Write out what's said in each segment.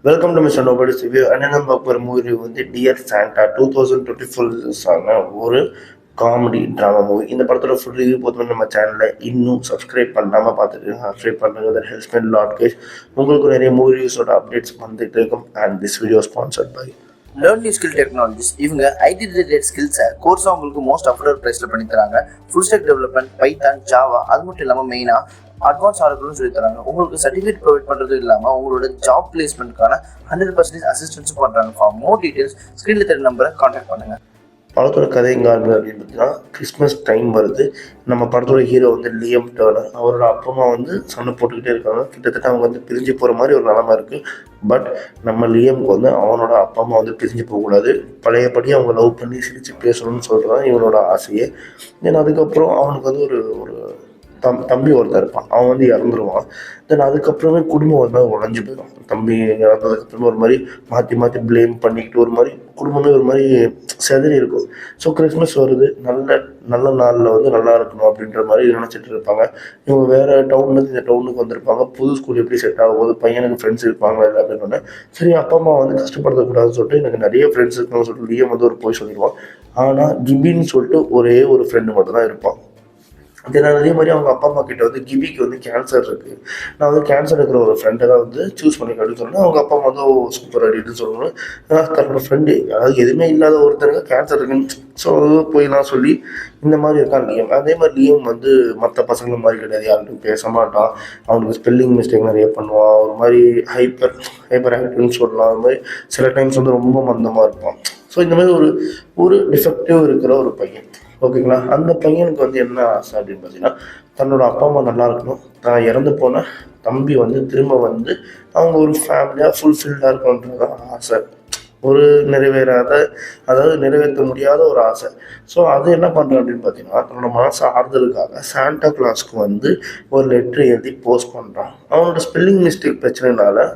Welcome to mister nobody's review. என்ன பார்க்க போகிற மூவி வந்து டியர் சாண்டா 2024 ஒரு காமெடி ட்ராமா மூவி. இந்த படத்தோட ஃபுல் ரிவ்யூ போதும் நம்ம சேனலில் இன்னும் சப்ஸ்கிரைப் பண்ணாமல் பார்த்துட்டு சப்ஸ்கிரைப் பண்ணுறது ஹெல்ப் பண்ண லாட் கேஸ். உங்களுக்கு நிறைய மூவி ரிவ்யூஸோட அப்டேட்ஸ் வந்துட்டு இருக்கும். And this video sponsored by learn new skill technologies. இவங்க ஐடி ரிலேட்டட் ஸ்கில்ஸை கோர்ஸாக உங்களுக்கு மோஸ்ட் அஃபோர்டபுள் ப்ரைஸில் பண்ணி தராங்க. Full stack development, Python, Java, அது மட்டும் இல்லாமல் மெயினாக அட்வான்ஸ் ஆர்டர்களும் சொல்லி தராங்க. உங்களுக்கு சர்டிஃபிகேட் ப்ரொவைட் பண்ணுறது இல்லாமல் உங்களோட ஜாப் பிளேஸ்மெண்ட்கான 100% அசிஸ்டன்ஸும் பண்ணுறாங்க. ஃபார் மோர் டீட்டெயில்ஸ் ஸ்க்ரீனில் தெரிய நம்பரை கான்டாக்ட் பண்ணுங்கள். படத்தோட கதை எங்கே ஆகுது அப்படின்னு பார்த்தீங்கன்னா, கிறிஸ்மஸ் டைம் வருது. நம்ம படத்தோட ஹீரோ வந்து லியம் டர்னர். அவரோட அப்பா அம்மா வந்து சண்டை போட்டுக்கிட்டே இருக்காங்க. கிட்டத்தட்ட அவங்க வந்து பிரிஞ்சு போகிற மாதிரி ஒரு நிலமை இருக்குது. பட் நம்ம லியம்க்கு வந்து அவனோட அப்பா அம்மா வந்து பிரிஞ்சு போகக்கூடாது, பழையபடி அவங்க லவ் பண்ணி சிரித்து பேசணும்னு சொல்கிறான் இவனோட ஆசையை. தென் அதுக்கப்புறம் அவனுக்கு வந்து ஒரு ஒரு தம்பி ஒருத்தர் இருப்பான். அவன் வந்து இறந்துருவான். தென் அதுக்கப்புறமே குடும்பம் ஒரு மாதிரி உடஞ்சி போயிடும். தம்பி இறந்ததுக்கப்புறமே ஒரு மாதிரி மாற்றி மாற்றி ப்ளேம் பண்ணிக்கிட்டு ஒரு மாதிரி குடும்பமே ஒரு மாதிரி செதறி இருக்கும். ஸோ கிறிஸ்மஸ் வருது, நல்ல நல்ல நாளில் வந்து நல்லா இருக்கணும் அப்படின்ற மாதிரி நினச்சிட்டு இருப்பாங்க. இவங்க வேறு டவுன்லேருந்து இந்த டவுனுக்கு வந்திருப்பாங்க. புது ஸ்கூல் எப்படி செட் ஆகும்போது பையனுக்கு ஃப்ரெண்ட்ஸ் இருப்பாங்களா இல்லை அப்படின்னு. சரி, அப்பா அம்மா வந்து கஷ்டப்படுத்தக்கூடாதுன்னு சொல்லிட்டு எனக்கு நிறைய ஃப்ரெண்ட்ஸ் இருக்குன்னு சொல்லிட்டு லியம் வந்து ஒரு போய் சொல்லிடுவான். ஆனால் கிபின்னு சொல்லிட்டு ஒரே ஒரு ஃப்ரெண்டு மட்டும் தான் இருப்பான். அதே மாதிரி அவங்க அப்பா அம்மா கிட்ட வந்து கிபிக்கு வந்து கேன்சர் இருக்குது, நான் வந்து கேன்சர் இருக்கிற ஒரு ஃப்ரெண்டை தான் வந்து சூஸ் பண்ணி அப்படின்னு சொன்னேன். அவங்க அப்பா அம்மா வந்து சூப்பர் அப்படின்னு சொல்லணும். தன்னோட ஃப்ரெண்டு, அதாவது எதுவுமே இல்லாத ஒருத்தருக்கு கேன்சர் இருக்குன்னு ஸோ போயெல்லாம் சொல்லி இந்த மாதிரி இருக்கான் லியம். அதே மாதிரி லியம் வந்து மற்ற பசங்களும் மாதிரி கிடையாது, யாருக்கும் பேச மாட்டான். அவனுக்கு ஸ்பெல்லிங் மிஸ்டேக் நிறைய பண்ணுவான். ஒரு மாதிரி ஹைப்பர் ஆக்டிவ்னு சொல்லலாம். அது மாதிரி சில டைம்ஸ் வந்து ரொம்ப மந்தமாக இருப்பான். ஸோ இந்த மாதிரி ஒரு ஒரு டிஃபெக்டிவ் இருக்கிற ஒரு பையன், ஓகேங்களா. அந்த பையனுக்கு வந்து என்ன ஆசை அப்படின்னு பார்த்தீங்கன்னா, தன்னோட அப்பா அம்மா நல்லா இருக்கணும், தான் இறந்து போன தம்பி வந்து திரும்ப வந்து அவங்க ஒரு ஃபேமிலியாக ஃபுல்ஃபில்டாக இருக்கணுன்றது ஆசை. ஒரு நிறைவேறாத, அதாவது நிறைவேற்ற முடியாத ஒரு ஆசை. ஸோ அது என்ன பண்ணுறான் அப்படின்னு பார்த்தீங்கன்னா, தன்னோட மனசு ஆறுதலுக்காக சாண்டா கிளாஸ்க்கு வந்து ஒரு லெட்ரு எழுதி போஸ்ட் பண்ணுறான். அவனோட ஸ்பெல்லிங் மிஸ்டேக் பிரச்சனைனால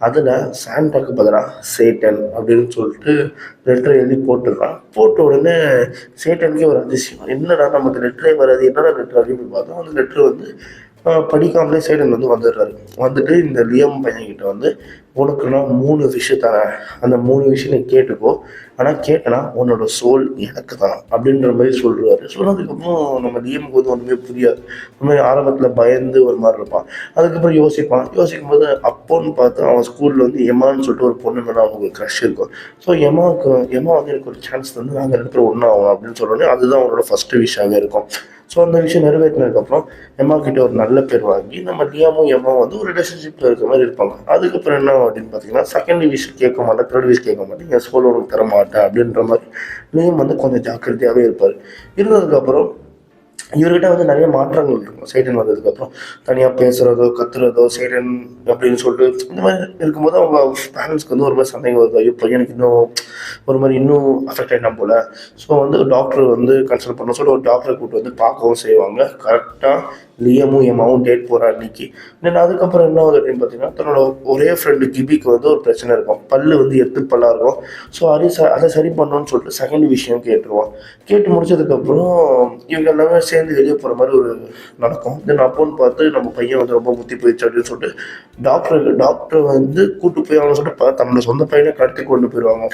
அதில் சாண்டாக்கு பதிலாக சேட்டன் அப்படின்னு சொல்லிட்டு லெட்டர் எழுதி போட்டுடுறான். போட்ட உடனே சேட்டனுக்கே ஒரு அதிசயம், என்னடா நமக்கு லெட்டரே வராது, என்னடா லெட்டர் அப்படின்னு பார்த்தா அந்த லெட்ரு வந்து படிக்காமலே சேடன் வந்து வந்துடுறாரு. வந்துட்டு இந்த லியம் பையன்கிட்ட வந்து, உனக்கு நான் 3 விஷயம் தரேன், அந்த 3 விஷயம் நீ கேட்டுக்கோ, ஆனால் கேட்டனா உன்னோட சோல் எனக்கு தான் அப்படின்ற மாதிரி சொல்லுவார். சொன்னதுக்கப்புறம் நம்ம லியமுக்கு வந்து ஒன்றுமே புரியாது. இந்த மாதிரி ஆரம்பத்தில் பயந்து ஒரு மாதிரி இருப்பான். அதுக்கப்புறம் யோசிக்கும் போது அப்போன்னு பார்த்து அவன் ஸ்கூலில் வந்து எமான்னு சொல்லிட்டு ஒரு பொண்ணு மேலே அவனுக்கு ஒரு க்ரஷ் இருக்கும். ஸோ எமா வந்து எனக்கு ஒரு சான்ஸ் வந்து நாங்கள் 2 பேரும் ஒன்றா ஆகும் அப்படின்னு சொல்கிறோன்னே அதுதான் அவனோட ஃபஸ்ட்டு விஷயமே இருக்கும். ஸோ அந்த விஷயம் நிறைவேற்றினதுக்கப்புறம் எம்மா கிட்ட ஒரு நல்ல பேர் வாங்கி நம்ம லியாமும் எம்மாவும் வந்து ஒரு ரிலேஷன்ஷிப்பில் இருக்கிற மாதிரி இருப்பாங்க. அதுக்கப்புறம் என்ன அப்படின்னு பார்த்தீங்கன்னா, செகண்ட் விஷ் கேட்க மாட்டேன், தேர்ட் விஷ் கேட்க மாட்டேன், என் சோல் உனக்கு தர மாட்டேன் அப்படின்ற மாதிரி லியம் வந்து கொஞ்சம் ஜாக்கிரதையாகவே இருப்பார். இருந்ததுக்கப்புறம் இவர்கிட்ட வந்து நிறைய மாற்றங்கள் இருக்கும். சைடன் வந்ததுக்கப்புறம் தனியாக பேசுகிறதோ கத்துறதோ சைடன் அப்படின்னு சொல்லிட்டு இந்த மாதிரி இருக்கும்போது அவங்க பேரண்ட்ஸ்க்கு வந்து ஒரு மாதிரி சந்தேகம் வருது, ஐயோ பையனுக்கு இன்னும் ஒரு மாதிரி இன்னும் அஃபெக்ட் ஆகிட்டா போல். ஸோ வந்து டாக்டர் வந்து கன்சல்ட் பண்ண சொல்லி ஒரு டாக்டரை கூப்பிட்டு வந்து பார்க்கவும் செய்வாங்க. கரெக்டாக லியமும் எம்மாவும் டேட் போகிற அன்னைக்கு. தென் அதுக்கப்புறம் என்ன ஆகுது அப்படின்னு பார்த்தீங்கன்னா, தன்னோட ஒரே ஃப்ரெண்டு கிபிக்கு வந்து ஒரு பிரச்சனை இருக்கும், பல்லு வந்து எத்து பல்லாக இருக்கும். ஸோ அதை சரி பண்ணணும்னு சொல்லிட்டு செகண்ட் விஷயம் கேட்டுருவான். கேட்டு முடிச்சதுக்கப்புறம் இவங்க எல்லாமே சேர்ந்து வெளியே போகிற மாதிரி ஒரு நடக்கும். தென் அப்போன்னு பார்த்து நம்ம பையன் வந்து ரொம்ப புத்தி போயிடுச்சு அப்படின்னு சொல்லிட்டு டாக்டர் வந்து கூப்பிட்டு போய் அவனை சொல்லிட்டு தன்னோட சொந்த பையனை கடத்தி கொண்டு போயிடுவாங்க.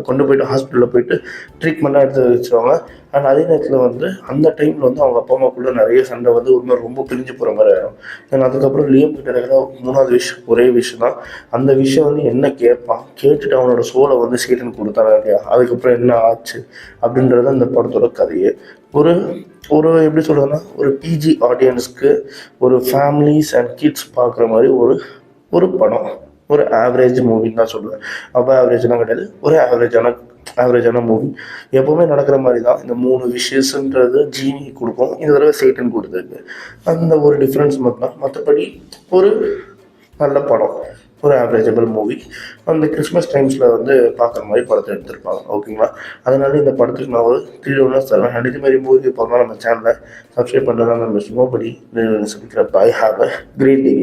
கொண்டு போயிட்டு ஹாஸ்பிட்டலில் போயிட்டு ட்ரீட்மெண்ட்டாக எடுத்து வச்சுருவாங்க. அண்ட் அதே நேரத்தில் வந்து அந்த டைமில் வந்து அவங்க அப்பா அம்மாக்குள்ளே நிறைய சண்டை வந்து ஒரு மாதிரி ரொம்ப பிரிஞ்சு போகிற மாதிரி ஆகிடும். தென் அதுக்கப்புறம் லியம் கிட்ட இருக்கிற 3வது விஷயம் ஒரே விஷயம் தான். அந்த விஷயம் வந்து என்ன கேட்பான், கேட்டுட்டு அவனோட சோலை வந்து சீடன் கொடுத்தாங்க இல்லையா, அதுக்கப்புறம் என்ன ஆச்சு அப்படின்றது அந்த படத்தோட கதையே. ஒரு ஒரு எப்படி சொல்கிறதுன்னா, ஒரு பிஜி ஆடியன்ஸ்க்கு ஒரு ஃபேமிலிஸ் அண்ட் கிட்ஸ் பார்க்குற மாதிரி ஒரு படம், ஒரு ஆவரேஜ் மூவின்னு தான் சொல்லுவேன். அப்போ ஆவரேஜ்லாம் கிடையாது, ஒரு ஆவரேஜான மூவி. எப்போவுமே நடக்கிற மாதிரி தான். இந்த 3 விஷயன்றது ஜீனி கொடுக்கும், இந்த தடவை சேட்டன் கொடுத்துருக்கு. அந்த ஒரு டிஃப்ரென்ஸ் மட்டும் தான். மற்றபடி ஒரு நல்ல படம், ஒரு ஆவரேஜபிள் மூவி. அந்த கிறிஸ்மஸ் டைம்ஸில் வந்து பார்க்குற மாதிரி படத்தை எடுத்திருப்பாங்க, ஓகேங்களா. அதனால இந்த படத்துக்கு நான் ஒரு 3 ரவுண்டர்ஸ் தருவேன். அண்ட் இது மாதிரி மூவி போகிறதுனால நம்ம சேனலை சப்ஸ்கிரைப் பண்ணுறதுனால நம்ம nobody subscribe. I have a great day.